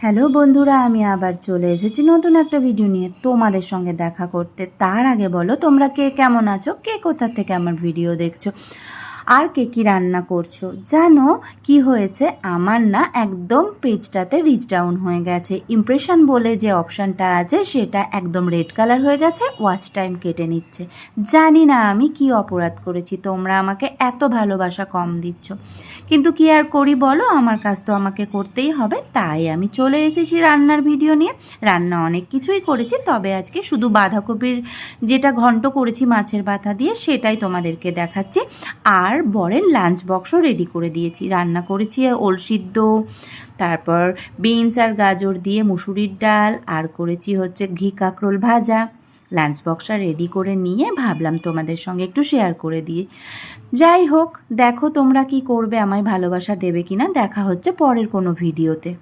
Hello বন্ধুরা, আমি আবার চলে এসেছি নতুন একটা ভিডিও নিয়ে তোমাদের সঙ্গে দেখা করতে। তার আগে বলো তোমরা কে কেমন আছো, কে কোথা থেকে আমার ভিডিও দেখছো, আর কে কী রান্না করছো। জানো কি হয়েছে, আমার না একদম পেজটাতে রিচ ডাউন হয়ে গেছে। ইমপ্রেশন বলে যে অপশানটা আছে সেটা একদম রেড কালার হয়ে গেছে, ওয়াচ টাইম কেটে নিচ্ছে। জানি না আমি কি অপরাধ করেছি, তোমরা আমাকে এত ভালোবাসা কম দিচ্ছ, কিন্তু কি আর করি বলো, আমার কাজ তো আমাকে করতেই হবে। তাই আমি চলে এসেছি রান্নার ভিডিও নিয়ে। রান্না অনেক কিছুই করেছি, তবে আজকে শুধু বাঁধাকপির যেটা ঘন্ট করেছি মাছের বাটা দিয়ে সেটাই তোমাদেরকে দেখাচ্ছি। আর বরের লাঞ্চ বক্সও রেডি করে দিয়েছি। রান্না করেছি ওল সিদ্ধ, তারপর বিনস আর গাজর দিয়ে মুসুরির ডাল, আর করেছি হচ্ছে ঘি কাঁকরোল ভাজা। লাঞ্চ বক্সটা রেডি করে নিয়ে ভাবলাম তোমাদের সঙ্গে একটু শেয়ার করে দিই। যাই হোক, দেখো তোমরা কি করবে, আমায় ভালোবাসা দেবে কিনা। দেখা হচ্ছে পরের কোনো ভিডিওতে।